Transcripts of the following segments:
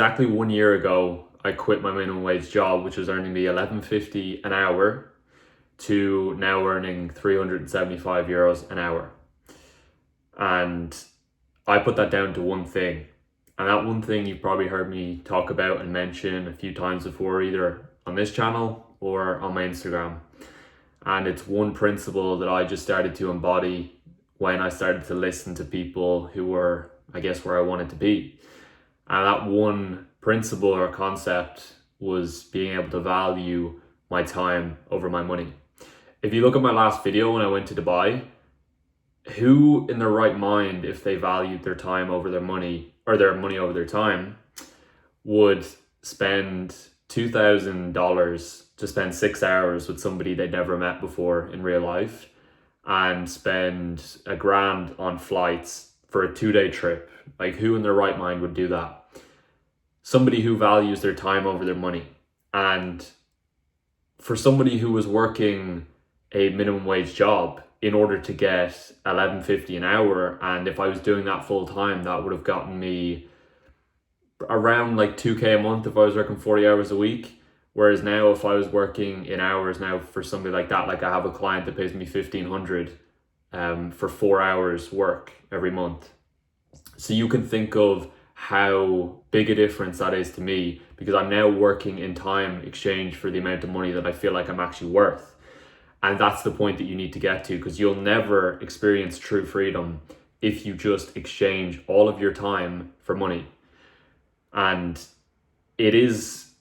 Exactly 1 year ago, I quit my minimum wage job, which was earning me 11.50 an hour, to now earning €375 an hour. And I put that down to one thing. And that one thing you've probably heard me talk about and mention a few times before, either on this channel or on my Instagram. And it's one principle that I just started to embody when I started to listen to people who were, I guess, where I wanted to be. And that one principle or concept was being able to value my time over my money. If you look at my last video when I went to Dubai, who in their right mind, if they valued their time over their money, or their money over their time, would spend $2,000 to spend 6 hours with somebody they'd never met before in real life, and spend $1,000 on flights for a 2-day trip? Like, who in their right mind would do that? Somebody who values their time over their money. And for somebody who was working a minimum wage job in order to get $11.50 an hour, and if I was doing that full time, that would have gotten me around like $2K a month if I was working 40 hours a week. Whereas now, if I was working in hours now for somebody like that, like I have a client that pays me $1,500 for 4 hours work every month. So you can think of how big a difference that is to me, because I'm now working in time exchange for the amount of money that I feel like I'm actually worth. And that's the point that you need to get to, because you'll never experience true freedom if you just exchange all of your time for money. And it is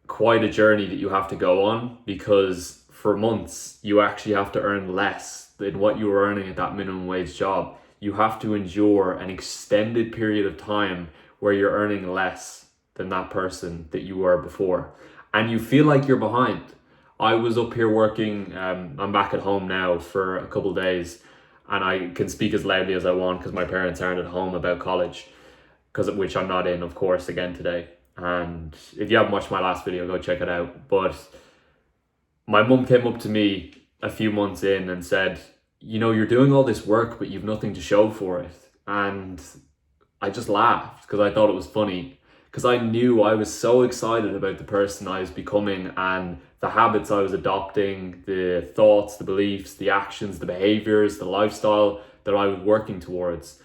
quite a journey that you have to go on, because for months you actually have to earn less than what you were earning at that minimum wage job. You have to endure an extended period of time where you're earning less than that person that you were before. And you feel like you're behind. I was up here working, I'm back at home now for a couple of days, and I can speak as loudly as I want because my parents aren't at home about college, which I'm not in, of course, again today. And if you haven't watched my last video, go check it out. But my mum came up to me a few months in and said, you know, you're doing all this work, but you've nothing to show for it. And I just laughed because I thought it was funny, because I knew I was so excited about the person I was becoming and the habits I was adopting, the thoughts, the beliefs, the actions, the behaviors, the lifestyle that I was working towards,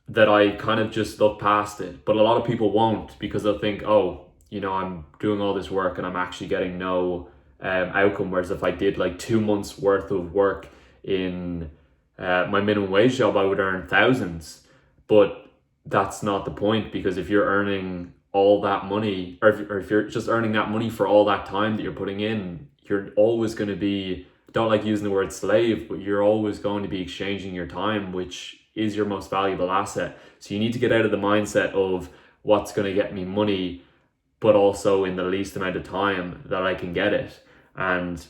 that I kind of just looked past it. But a lot of people won't, because they'll think, oh, you know, I'm doing all this work and I'm actually getting no outcome. Whereas if I did like 2 months worth of work in my minimum wage job, I would earn thousands. But that's not the point, because if you're earning all that money, or if you're just earning that money for all that time that you're putting in, you're always going to be, don't like using the word slave, but you're always going to be exchanging your time, which is your most valuable asset. So you need to get out of the mindset of what's going to get me money, but also in the least amount of time that I can get it. And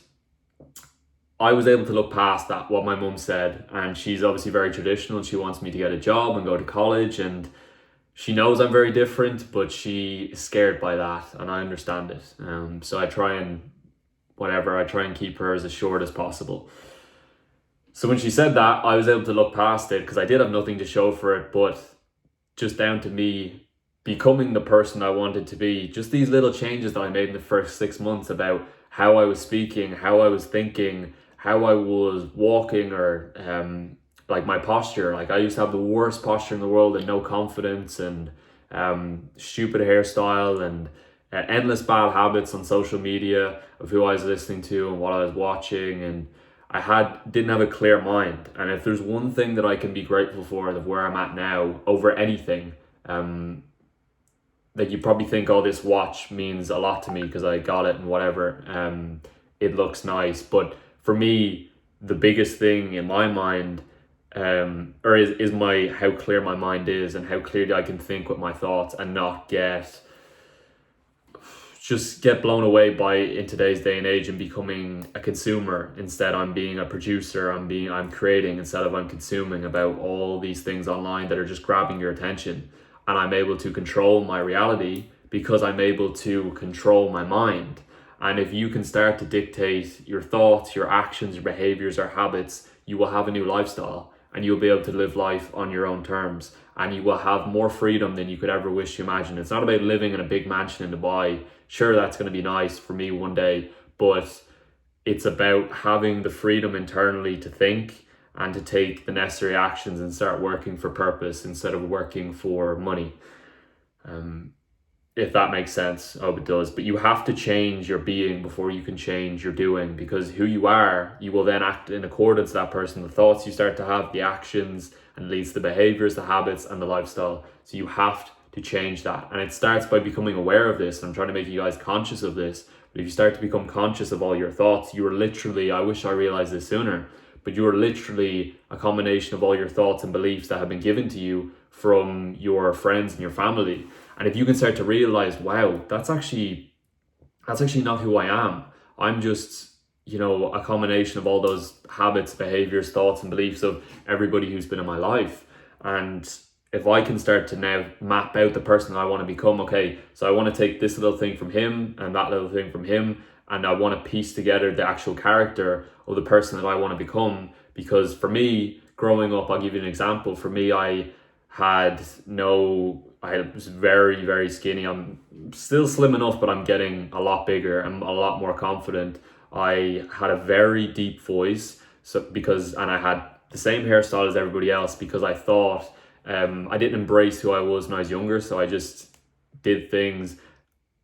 I was able to look past that, what my mum said, and she's obviously very traditional. She wants me to get a job and go to college, and she knows I'm very different, but she is scared by that, and I understand it. So I try and keep her as short as possible. So when she said that, I was able to look past it, because I did have nothing to show for it, but just down to me becoming the person I wanted to be. Just these little changes that I made in the first 6 months about how I was speaking, how I was thinking, how I was walking, or like my posture. Like, I used to have the worst posture in the world and no confidence, and stupid hairstyle, and endless bad habits on social media of who I was listening to and what I was watching, and I didn't have a clear mind. And if there's one thing that I can be grateful for of where I'm at now over anything, that you probably think, oh, this watch means a lot to me because I got it and whatever, it looks nice. But for me, the biggest thing in my mind, is how clear my mind is, and how clearly I can think with my thoughts and not get blown away by, in today's day and age, and becoming a consumer. Instead, I'm being a producer. I'm creating instead of I'm consuming, about all these things online that are just grabbing your attention. And I'm able to control my reality because I'm able to control my mind. And if you can start to dictate your thoughts, your actions, your behaviors, or habits, you will have a new lifestyle, and you'll be able to live life on your own terms. and you will have more freedom than you could ever wish to imagine. It's not about living in a big mansion in Dubai. Sure, that's going to be nice for me one day, but it's about having the freedom internally to think and to take the necessary actions and start working for purpose instead of working for money. If that makes sense. I hope it does. But you have to change your being before you can change your doing, because who you are, you will then act in accordance to that person. The thoughts you start to have, the actions, and leads to the behaviors, the habits, and the lifestyle. So you have to change that. And it starts by becoming aware of this. And I'm trying to make you guys conscious of this. But if you start to become conscious of all your thoughts, you are literally, I wish I realized this sooner, but you are literally a combination of all your thoughts and beliefs that have been given to you from your friends and your family. And if you can start to realize, wow, that's actually not who I am. I'm just, a combination of all those habits, behaviors, thoughts, and beliefs of everybody who's been in my life. And if I can start to now map out the person I want to become, okay, so I want to take this little thing from him and that little thing from him, and I want to piece together the actual character of the person that I want to become. Because for me, growing up, I'll give you an example. For me, I was very, very skinny. I'm still slim enough, but I'm getting a lot bigger. I'm a lot more confident. I had a very deep voice, and I had the same hairstyle as everybody else, because I thought I didn't embrace who I was when I was younger. So I just did things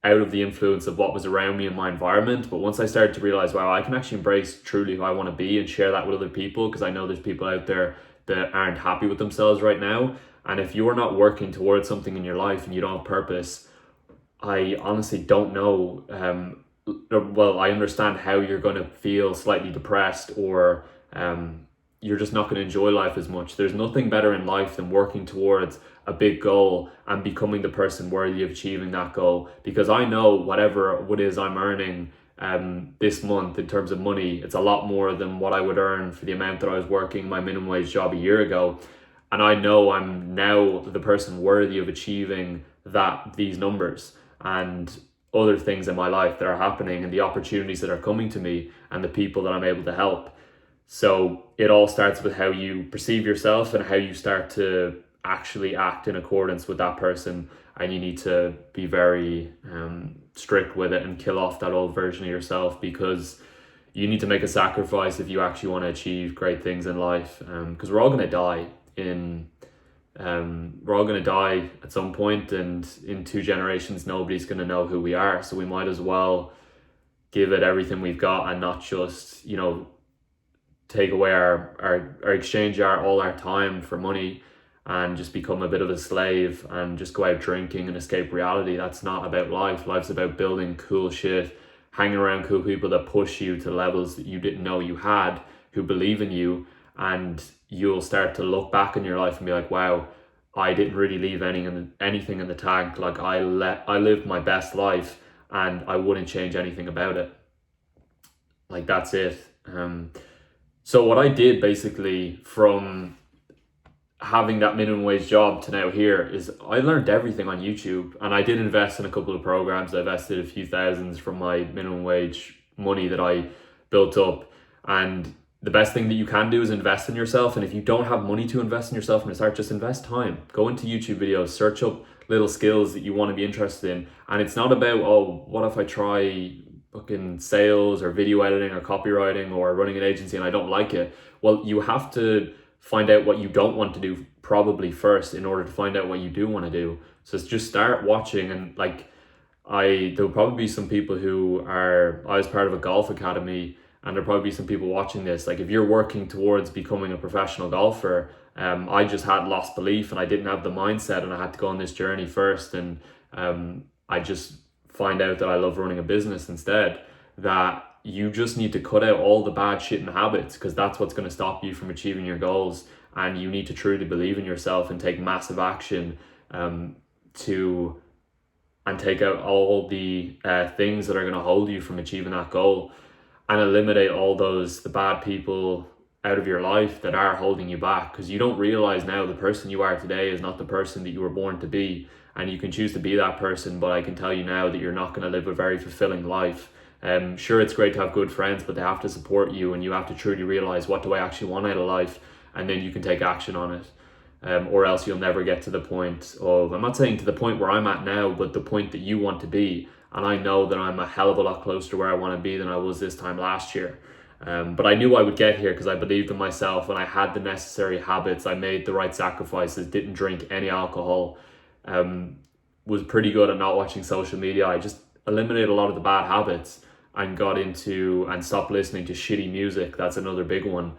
out of the influence of what was around me in my environment. But once I started to realize, wow, I can actually embrace truly who I want to be and share that with other people, because I know there's people out there that aren't happy with themselves right now. And if you're not working towards something in your life and you don't have purpose, I honestly don't know. I understand how you're going to feel slightly depressed, or you're just not going to enjoy life as much. There's nothing better in life than working towards a big goal and becoming the person worthy of achieving that goal. Because I know whatever it is I'm earning this month in terms of money, it's a lot more than what I would earn for the amount that I was working my minimum wage job a year ago. And I know I'm now the person worthy of achieving these numbers and other things in my life that are happening, and the opportunities that are coming to me, and the people that I'm able to help. So it all starts with how you perceive yourself and how you start to actually act in accordance with that person. And you need to be very strict with it and kill off that old version of yourself, because you need to make a sacrifice if you actually want to achieve great things in life. Because we're all going to die at some point, and in 2 generations nobody's going to know who we are. So we might as well give it everything we've got, and not just take away our exchange all our time for money and just become a bit of a slave and just go out drinking and escape reality. That's not about life. Life's about building cool shit, hanging around cool people that push you to levels that you didn't know you had, who believe in you. And you'll start to look back in your life and be like, wow, I didn't really leave anything in the tank. Like I lived my best life, and I wouldn't change anything about it. Like, that's it. So what I did basically from having that minimum wage job to now here is I learned everything on YouTube, and I did invest in a couple of programs. I invested a few thousands from my minimum wage money that I built up. And the best thing that you can do is invest in yourself. And if you don't have money to invest in yourself from the start, just invest time. Go into YouTube videos, search up little skills that you want to be interested in. And it's not about, oh, what if I try fucking sales or video editing or copywriting or running an agency and I don't like it? Well, you have to find out what you don't want to do probably first in order to find out what you do want to do. So just start watching. And there'll probably be some people I was part of a golf academy, and there'll probably be some people watching this. Like, if you're working towards becoming a professional golfer, I just had lost belief and I didn't have the mindset, and I had to go on this journey first. And I just find out that I love running a business instead. That you just need to cut out all the bad shit and habits, because that's what's going to stop you from achieving your goals. And you need to truly believe in yourself and take massive action and take out all the things that are going to hold you from achieving that goal, and eliminate all the bad people out of your life that are holding you back. Because you don't realize now the person you are today is not the person that you were born to be, and you can choose to be that person, but I can tell you now that you're not going to live a very fulfilling life. Sure, it's great to have good friends, but they have to support you, and you have to truly realize, what do I actually want out of life? And then you can take action on it. or else you'll never get to the point of, I'm not saying to the point where I'm at now, but the point that you want to be. And I know that I'm a hell of a lot closer to where I want to be than I was this time last year. But I knew I would get here because I believed in myself and I had the necessary habits. I made the right sacrifices, didn't drink any alcohol, was pretty good at not watching social media. I just eliminated a lot of the bad habits and got into and stopped listening to shitty music. That's another big one.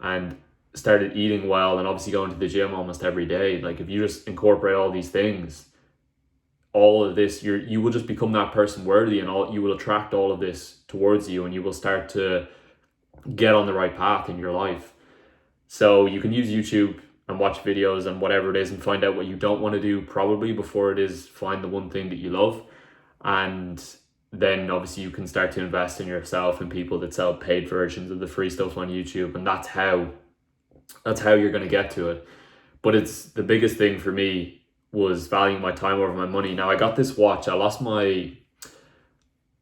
And started eating well and obviously going to the gym almost every day. Like if you just incorporate all these things, all of this, you will just become that person worthy, and you will attract all of this towards you, and you will start to get on the right path in your life. So you can use YouTube and watch videos and whatever it is and find out what you don't want to do probably before it is find the one thing that you love. And then obviously you can start to invest in yourself and people that sell paid versions of the free stuff on YouTube, and that's how you're going to get to it. But it's the biggest thing for me was valuing my time over my money. Now I got this watch. I lost my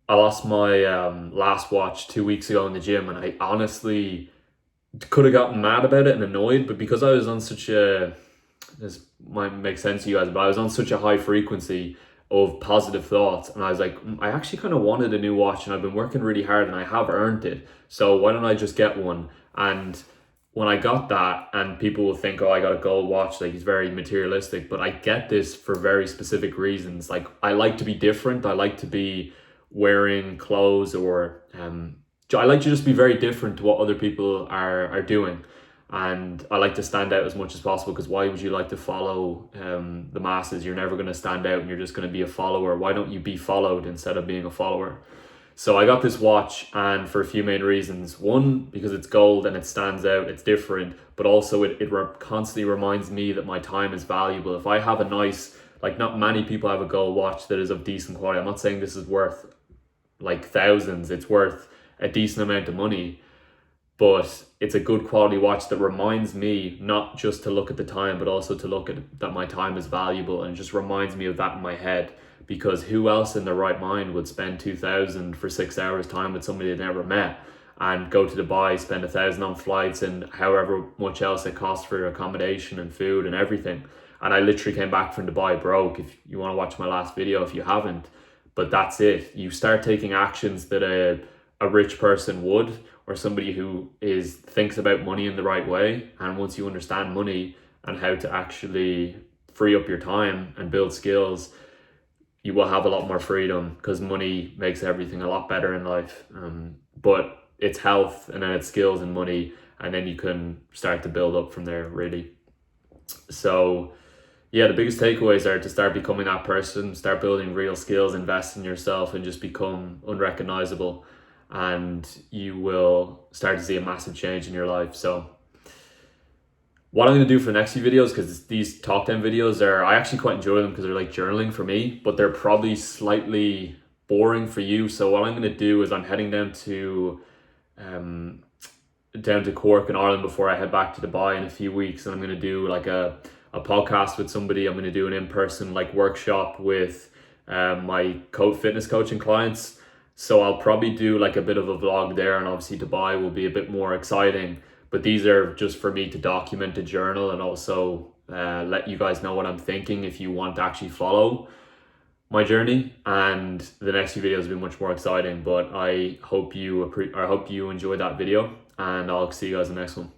last watch 2 weeks ago in the gym, and I honestly could have gotten mad about it and annoyed, but because I was on such a, this might make sense to you guys, but I was on such a high frequency of positive thoughts, and I was like, I actually kind of wanted a new watch, and I've been working really hard and I have earned it, so why don't I just get one? And when I got that, and people will think, oh, I got a gold watch, like it's very materialistic, but I get this for very specific reasons. Like I like to be different. I like to be wearing clothes, or I like to just be very different to what other people are doing. And I like to stand out as much as possible, because why would you like to follow the masses? You're never going to stand out and you're just going to be a follower. Why don't you be followed instead of being a follower? So I got this watch, and for a few main reasons. One, because it's gold and it stands out, it's different, but also it constantly reminds me that my time is valuable. If I have a nice, like not many people have a gold watch that is of decent quality. I'm not saying this is worth like thousands, it's worth a decent amount of money, but it's a good quality watch that reminds me not just to look at the time, but also to look at that my time is valuable, and it just reminds me of that in my head. Because who else in their right mind would spend 2,000 for 6 hours time with somebody they never met, and go to Dubai, spend 1,000 on flights and however much else it costs for accommodation and food and everything. And I literally came back from Dubai broke, if you want to watch my last video if you haven't. But that's it. You start taking actions that a rich person would, or somebody who thinks about money in the right way. And once you understand money and how to actually free up your time and build skills, you will have a lot more freedom, because money makes everything a lot better in life. But it's health, and then it's skills and money, and then you can start to build up from there, really. So yeah, the biggest takeaways are to start becoming that person, start building real skills, invest in yourself, and just become unrecognizable, and you will start to see a massive change in your life. So what I'm going to do for the next few videos, because these top 10 videos I actually quite enjoy them because they're like journaling for me, but they're probably slightly boring for you. So what I'm going to do is I'm heading down to Cork in Ireland before I head back to Dubai in a few weeks, and I'm going to do like a podcast with somebody. I'm going to do an in-person like workshop with my fitness coaching clients. So I'll probably do like a bit of a vlog there, and obviously Dubai will be a bit more exciting. But these are just for me to document, a journal, and also let you guys know what I'm thinking if you want to actually follow my journey. And the next few videos will be much more exciting. But I hope you enjoyed that video, and I'll see you guys in the next one.